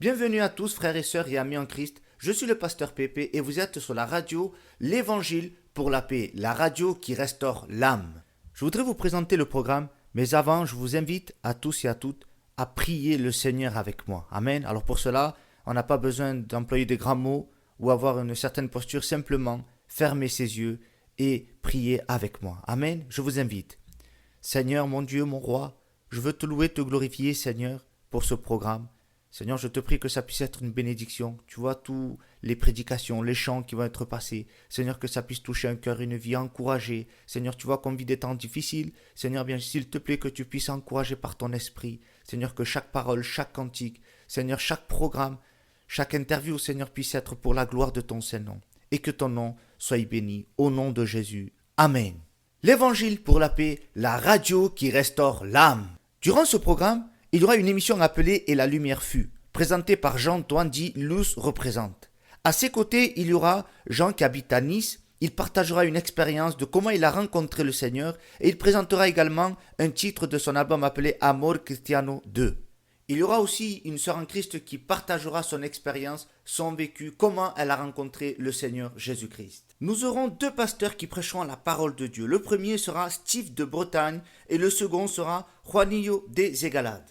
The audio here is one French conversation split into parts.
Bienvenue à tous frères et sœurs et amis en Christ, je suis le pasteur Pépé et vous êtes sur la radio L'Évangile pour la paix, la radio qui restaure l'âme. Je voudrais vous présenter le programme, mais avant je vous invite à tous et à toutes à prier le Seigneur avec moi. Amen. Alors pour cela, on n'a pas besoin d'employer de grands mots ou avoir une certaine posture, simplement fermer ses yeux et prier avec moi. Amen. Je vous invite. Seigneur mon Dieu, mon roi, je veux te louer, te glorifier Seigneur pour ce programme. Seigneur, je te prie que ça puisse être une bénédiction. Tu vois, tous les prédications, les chants qui vont être passés. Seigneur, que ça puisse toucher un cœur, une vie encouragée. Seigneur, tu vois qu'on vit des temps difficiles. Seigneur, bien s'il te plaît, que tu puisses encourager par ton esprit. Seigneur, que chaque parole, chaque cantique, Seigneur, chaque programme, chaque interview, Seigneur, puisse être pour la gloire de ton Saint-Nom. Et que ton nom soit béni au nom de Jésus. Amen. L'Évangile pour la paix, la radio qui restaure l'âme. Durant ce programme, il y aura une émission appelée Et la lumière fut, présentée par Jean-Antoine dit Luz représente. À ses côtés, il y aura Jean qui habite à Nice. Il partagera une expérience de comment il a rencontré le Seigneur et il présentera également un titre de son album appelé Amor Cristiano 2. Il y aura aussi une sœur en Christ qui partagera son expérience, son vécu, comment elle a rencontré le Seigneur Jésus-Christ. Nous aurons deux pasteurs qui prêcheront la parole de Dieu. Le premier sera Steve de Bretagne et le second sera Juanillo de Zegalade.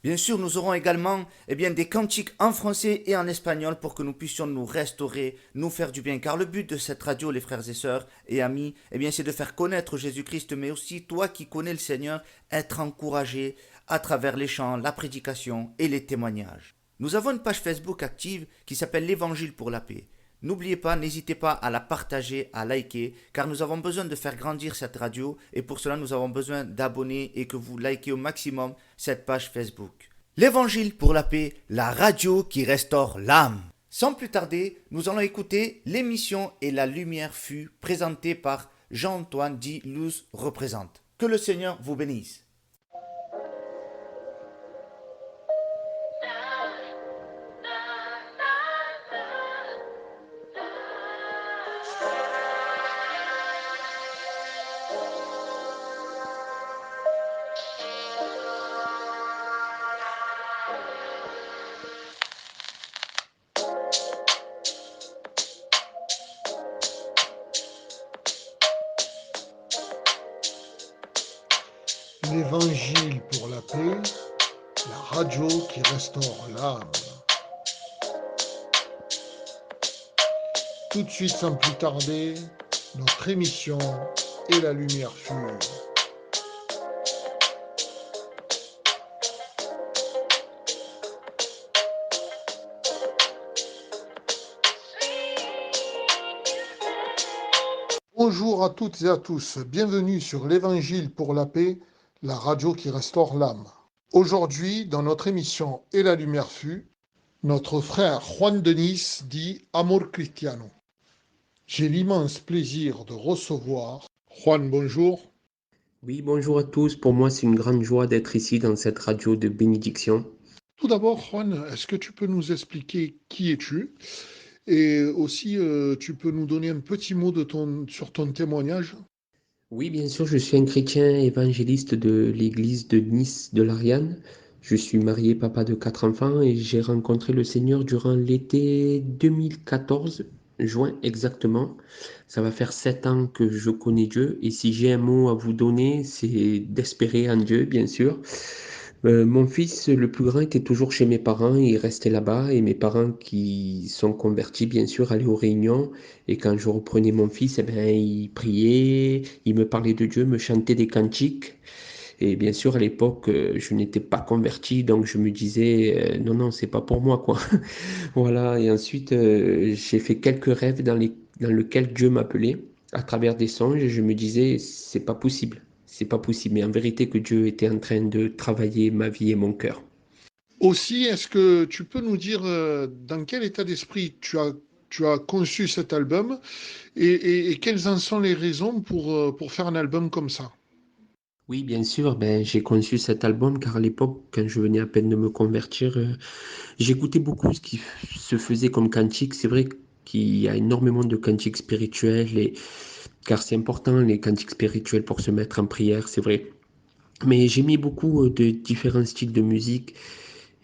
Bien sûr, nous aurons également des cantiques en français et en espagnol pour que nous puissions nous restaurer, nous faire du bien. Car le but de cette radio, les frères et sœurs et amis, c'est de faire connaître Jésus-Christ, mais aussi toi qui connais le Seigneur, être encouragé à travers les chants, la prédication et les témoignages. Nous avons une page Facebook active qui s'appelle l'Évangile pour la paix. N'oubliez pas, n'hésitez pas à la partager, à liker, car nous avons besoin de faire grandir cette radio et pour cela nous avons besoin d'abonnés et que vous likez au maximum cette page Facebook. L'Évangile pour la paix, la radio qui restaure l'âme. Sans plus tarder, nous allons écouter l'émission Et la lumière fut présentée par Jean-Antoine dit Luz représente. Que le Seigneur vous bénisse. L'Évangile pour la paix, la radio qui restaure l'âme. Tout de suite, sans plus tarder, notre émission Et la lumière fut. Bonjour à toutes et à tous, bienvenue sur l'Évangile pour la paix, la radio qui restaure l'âme. Aujourd'hui, dans notre émission Et la lumière fut, notre frère Juan de Nice dit Amor Cristiano. J'ai l'immense plaisir de recevoir Juan, bonjour. Oui, bonjour à tous. Pour moi, c'est une grande joie d'être ici dans cette radio de bénédiction. Tout d'abord, Juan, est-ce que tu peux nous expliquer qui es-tu? Et aussi, tu peux nous donner un petit mot sur ton témoignage? Oui, bien sûr, je suis un chrétien évangéliste de l'église de Nice de l'Ariane. Je suis marié, papa de 4 enfants et j'ai rencontré le Seigneur durant l'été 2014, juin exactement. Ça va faire 7 ans que je connais Dieu et si j'ai un mot à vous donner, c'est d'espérer en Dieu, bien sûr. Mon fils, le plus grand, était toujours chez mes parents, il restait là-bas et mes parents qui sont convertis, bien sûr, allaient aux réunions et quand je reprenais mon fils, il priait, il me parlait de Dieu, me chantait des cantiques. Et bien sûr, à l'époque, je n'étais pas converti, donc je me disais, non, non, c'est pas pour moi, quoi. Voilà, et ensuite, j'ai fait quelques rêves dans lesquels Dieu m'appelait à travers des songes et je me disais, c'est pas possible. C'est pas possible. Mais en vérité, que Dieu était en train de travailler ma vie et mon cœur. Aussi, est-ce que tu peux nous dire dans quel état d'esprit tu as conçu cet album et quelles en sont les raisons pour faire un album comme ça? Oui, bien sûr, j'ai conçu cet album car à l'époque, quand je venais à peine de me convertir, j'écoutais beaucoup ce qui se faisait comme cantique. C'est vrai qu'il y a énormément de cantiques spirituels car c'est important les cantiques spirituels pour se mettre en prière, c'est vrai. Mais j'ai mis beaucoup de différents styles de musique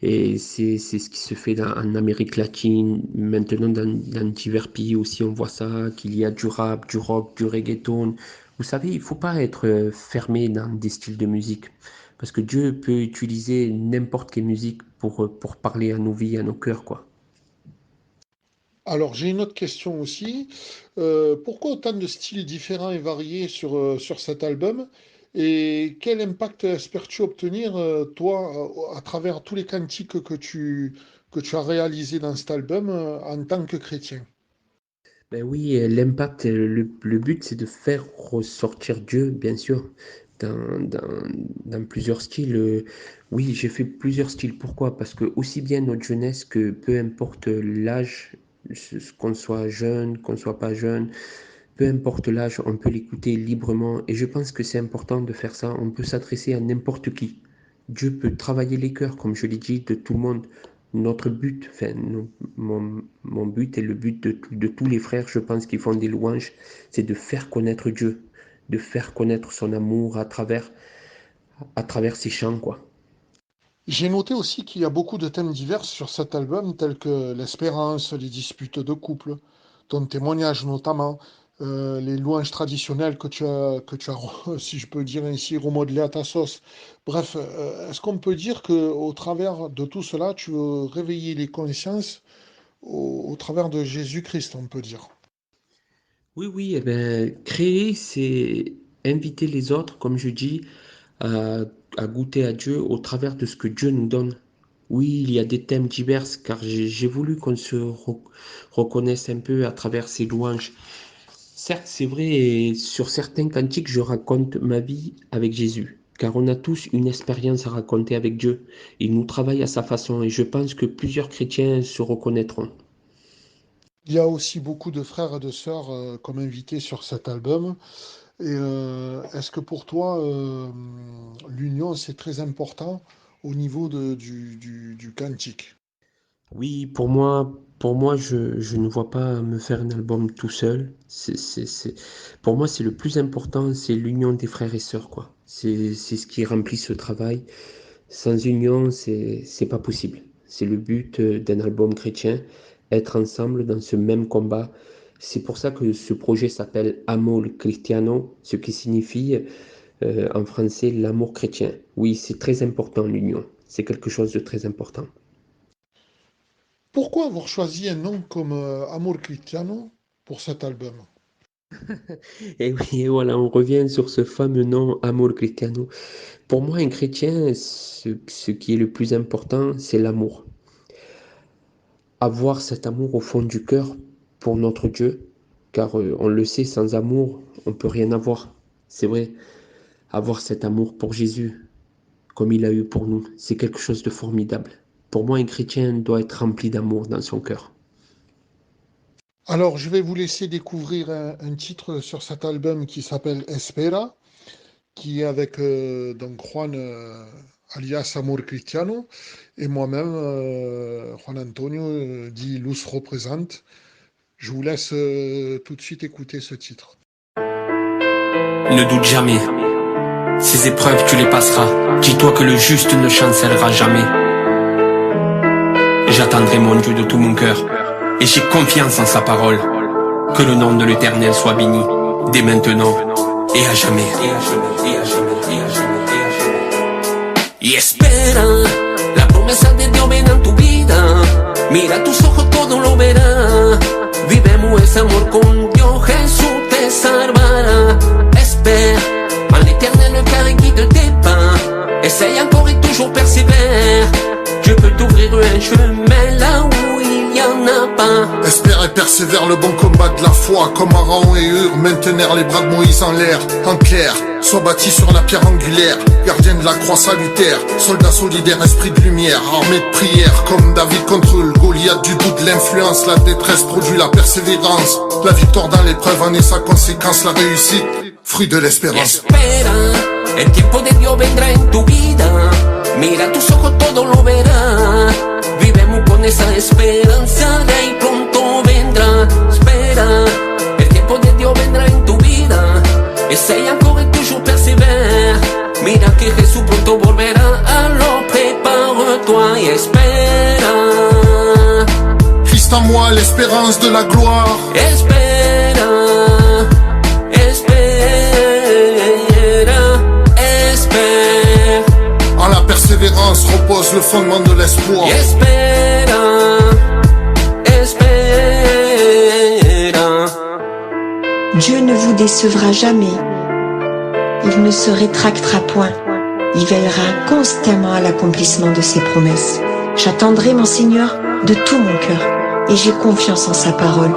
Et c'est ce qui se fait en Amérique latine. Maintenant, dans divers pays aussi, on voit ça, qu'il y a du rap, du rock, du reggaeton. Vous savez, il ne faut pas être fermé dans des styles de musique. Parce que Dieu peut utiliser n'importe quelle musique pour parler à nos vies, à nos cœurs, quoi. Alors, j'ai une autre question aussi. Pourquoi autant de styles différents et variés sur cet album? Et quel impact espères-tu obtenir, toi, à travers tous les cantiques que tu as réalisés dans cet album, en tant que chrétien? Ben oui, l'impact, le but, c'est de faire ressortir Dieu, bien sûr, dans plusieurs styles. Oui, j'ai fait plusieurs styles. Pourquoi? Parce que aussi bien notre jeunesse que peu importe l'âge, qu'on soit jeune, qu'on soit pas jeune, peu importe l'âge, on peut l'écouter librement. Et je pense que c'est important de faire ça. On peut s'adresser à n'importe qui. Dieu peut travailler les cœurs, comme je l'ai dit, de tout le monde. Notre but, enfin, mon but et le but de tous les frères, je pense, qui font des louanges, c'est de faire connaître Dieu, de faire connaître son amour à travers ses chants, quoi. J'ai noté aussi qu'il y a beaucoup de thèmes divers sur cet album, tels que l'espérance, les disputes de couple, ton témoignage notamment, les louanges traditionnelles que tu as, si je peux dire ainsi, remodelées à ta sauce. Bref, est-ce qu'on peut dire que au travers de tout cela, tu veux réveiller les consciences au travers de Jésus-Christ, on peut dire? Oui, oui, eh ben, créer, c'est inviter les autres, comme je dis, à, à goûter à Dieu au travers de ce que Dieu nous donne. Oui, il y a des thèmes divers, car j'ai voulu qu'on se reconnaisse un peu à travers ces louanges. Certes, c'est vrai, et sur certains cantiques, je raconte ma vie avec Jésus, car on a tous une expérience à raconter avec Dieu. Il nous travaille à sa façon, et je pense que plusieurs chrétiens se reconnaîtront. Il y a aussi beaucoup de frères et de sœurs comme invités sur cet album. Et est-ce que pour toi, l'union, c'est très important au niveau du cantique? Oui, pour moi, je ne vois pas me faire un album tout seul. Pour moi, c'est le plus important, c'est l'union des frères et sœurs, quoi. C'est ce qui remplit ce travail. Sans union, c'est pas possible. C'est le but d'un album chrétien, être ensemble dans ce même combat. C'est pour ça que ce projet s'appelle Amor Cristiano, ce qui signifie en français l'amour chrétien. Oui, c'est très important l'union. C'est quelque chose de très important. Pourquoi avoir choisi un nom comme Amor Cristiano pour cet album? Et oui, et voilà, on revient sur ce fameux nom Amor Cristiano. Pour moi, un chrétien, ce qui est le plus important, c'est l'amour. Avoir cet amour au fond du cœur pour notre Dieu, car on le sait, sans amour, on peut rien avoir. C'est vrai, avoir cet amour pour Jésus, comme il a eu pour nous, c'est quelque chose de formidable. Pour moi, un chrétien doit être rempli d'amour dans son cœur. Alors, je vais vous laisser découvrir un titre sur cet album qui s'appelle Espera, qui est avec donc Juan alias Amor Cristiano et moi-même, Juan Antonio, dit Luz Représente. Je vous laisse tout de suite écouter ce titre. Ne doute jamais, ces épreuves tu les passeras. Dis-toi que le juste ne chancellera jamais. J'attendrai mon Dieu de tout mon cœur, et j'ai confiance en sa parole. Que le nom de l'Éternel soit béni, dès maintenant et à jamais. Y espera, la promesa de Dios ven en tu vida. Mira tus ojos, todo lo verá. Vivemos ese amor con Dios, Jesús te salvará. Espère, en l'Éternel le cœur qui te dépeint. Essaye encore et toujours persévère. Dieu peut t'ouvrir un chemin là où il y en a pas. Espère et persévère le bon combat de la foi. Comme Aaron et Hur maintenir les bras de Moïse en l'air. En clair, sois bâti sur la pierre angulaire. Gardien de la croix salutaire. Soldat solidaire, esprit de lumière. Armée de prière. Comme David contre le Goliath. Du doute, l'influence, la détresse produit la persévérance. La victoire dans l'épreuve en est sa conséquence. La réussite, fruit de l'espérance. Espera, el tiempo de Dios vendrá en tu vida. Mira tus ojos, todo lo verá. Vivemos con esa esperanza, de ahí pronto vendrá. Espera, el tiempo de Dios vendrá en tu vida. Essaye encore et toujours persévère. Mira que Jesús pronto volverá. Alors prépare-toi y espère. reste en moi l'espérance de la gloire. Espera, espera, espera. En la persévérance repose le fondement de l'espoir. Espera, espera. Dieu ne vous décevra jamais. Il ne se rétractera point. Il veillera constamment à l'accomplissement de ses promesses. J'attendrai mon Seigneur de tout mon cœur et j'ai confiance en sa parole.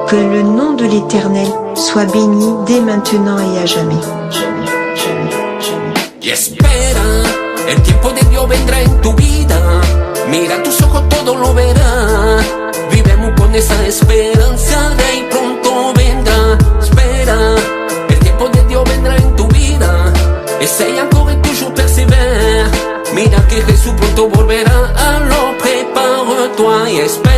Que le nom de l'Éternel soit béni dès maintenant et à jamais. Jamais, jamais, jamais. Y espera, el tiempo de Dios vendrá en tu vida. Mira tus ojos, todo lo verá. Vivemos con esa esperanza de ahí pronto vendrá. Espera, el tiempo de Dios vendrá en tu vida. Essaye encore et toujours persévère. Mira que Jesús pronto volverá. Alors prépare-toi y espera.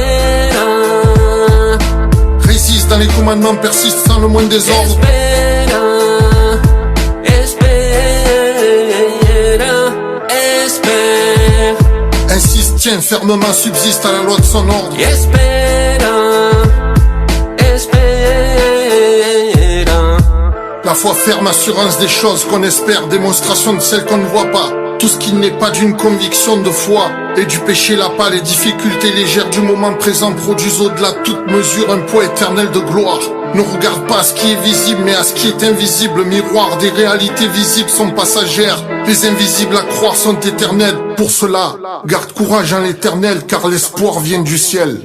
Résiste dans les commandements, persiste sans le moindre désordre. Espera, espera, espera. Insiste, tiens fermement, subsiste à la loi de son ordre. Y espera, espera. La foi ferme, assurance des choses qu'on espère, démonstration de celles qu'on ne voit pas. Tout ce qui n'est pas d'une conviction de foi et du péché l'appât, les difficultés légères du moment présent produisent au-delà de toute mesure un poids éternel de gloire. Ne regarde pas à ce qui est visible mais à ce qui est invisible. Miroir des réalités visibles sont passagères. Les invisibles à croire sont éternels. Pour cela, garde courage en l'éternel car l'espoir vient du ciel.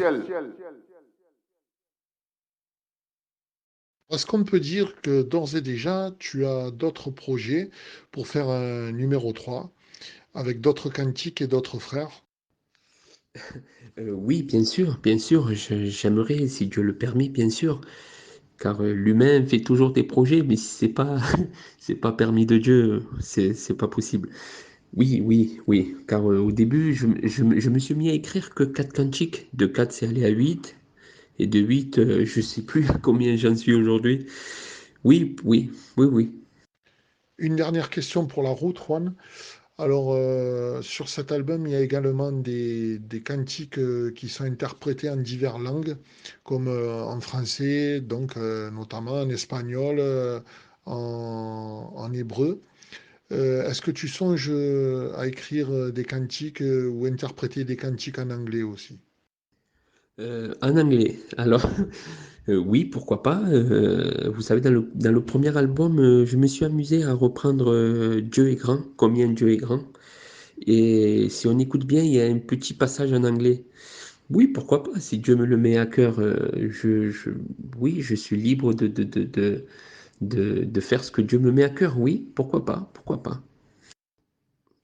Est-ce qu'on peut dire que d'ores et déjà, tu as d'autres projets pour faire un numéro 3 avec d'autres cantiques et d'autres frères? Oui, bien sûr, j'aimerais, si Dieu le permet, bien sûr, car l'humain fait toujours des projets, mais si c'est pas, c'est pas permis de Dieu, c'est pas possible. Oui, car au début, je me suis mis à écrire que 4 cantiques, de 4 c'est allé à 8, et de 8, je sais plus à combien j'en suis aujourd'hui. Oui. Une dernière question pour la route, Juan. Alors, sur cet album, il y a également des cantiques qui sont interprétés en diverses langues, comme en français, donc notamment en espagnol, en hébreu. Est-ce que tu songes à écrire des cantiques ou interpréter des cantiques en anglais aussi? En anglais, alors, oui, pourquoi pas. Vous savez, dans le premier album, je me suis amusé à reprendre Dieu est grand, combien Dieu est grand. Et si on écoute bien, il y a un petit passage en anglais. Oui, pourquoi pas, si Dieu me le met à cœur, oui, je suis libre de faire ce que Dieu me met à cœur. Oui, pourquoi pas.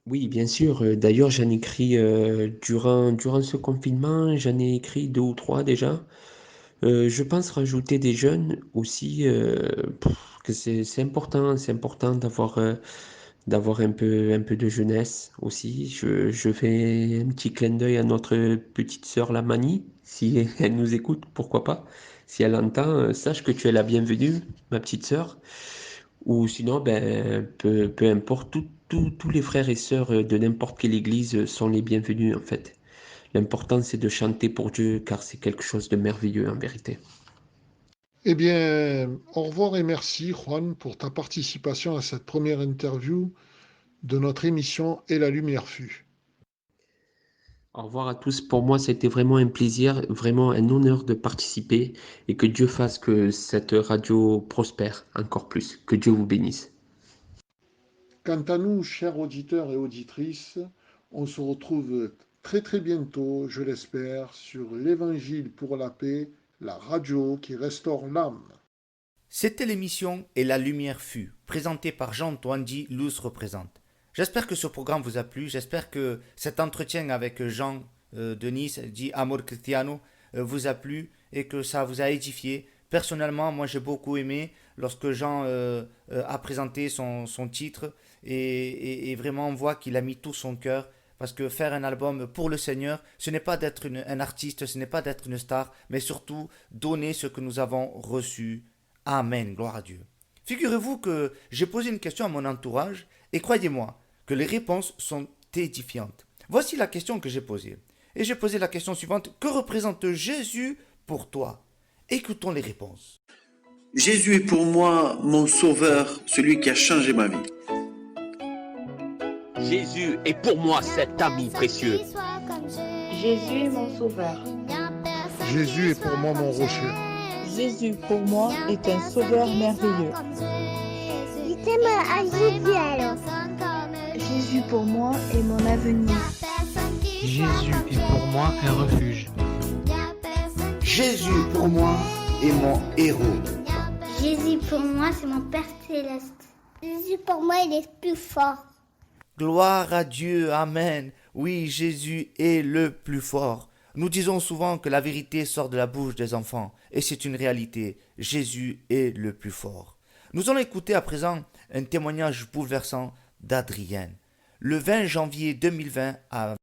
Oui, bien sûr. D'ailleurs, j'en ai écrit durant ce confinement, j'en ai écrit 2 ou 3 déjà. Je pense rajouter des jeunes aussi, que c'est important d'avoir un peu de jeunesse aussi. Je fais un petit clin d'œil à notre petite sœur la Mani, si elle nous écoute, pourquoi pas. Si elle entend, sache que tu es la bienvenue, ma petite sœur. Ou sinon, ben, peu importe, tous les frères et sœurs de n'importe quelle église sont les bienvenus en fait. L'important c'est de chanter pour Dieu car c'est quelque chose de merveilleux en vérité. Eh bien, au revoir et merci, Juan, pour ta participation à cette première interview de notre émission Et la lumière fut. Au revoir à tous. Pour moi, c'était vraiment un plaisir, vraiment un honneur de participer et que Dieu fasse que cette radio prospère encore plus. Que Dieu vous bénisse. Quant à nous, chers auditeurs et auditrices, on se retrouve très très bientôt, je l'espère, sur l'Évangile pour la paix, la radio qui restaure l'âme. C'était l'émission Et la lumière fut, présentée par Jean-Antoine dit Luz représente. J'espère que ce programme vous a plu, j'espère que cet entretien avec Jean de Nice, dit Amor Cristiano, vous a plu et que ça vous a édifié. Personnellement, moi j'ai beaucoup aimé lorsque Jean a présenté son titre et vraiment on voit qu'il a mis tout son cœur. Parce que faire un album pour le Seigneur, ce n'est pas d'être un artiste, ce n'est pas d'être une star, mais surtout donner ce que nous avons reçu. Amen, gloire à Dieu. Figurez-vous que j'ai posé une question à mon entourage et croyez-moi que les réponses sont édifiantes. Voici la question que j'ai posée. Et j'ai posé la question suivante, que représente Jésus pour toi? Écoutons les réponses. Jésus est pour moi mon sauveur, celui qui a changé ma vie. Jésus est pour moi cet ami précieux. Jésus est mon sauveur. Jésus est pour moi mon rocher. Jésus pour moi est un sauveur merveilleux. Jésus pour moi est mon avenir. Jésus est pour moi un refuge. Jésus pour moi est mon héros. Jésus pour moi c'est mon Père Céleste. Jésus pour moi il est plus fort. Gloire à Dieu, Amen. Oui, Jésus est le plus fort. Nous disons souvent que la vérité sort de la bouche des enfants, et c'est une réalité. Jésus est le plus fort. Nous allons écouter à présent un témoignage bouleversant d'Adrienne. Le 20 janvier 2020, à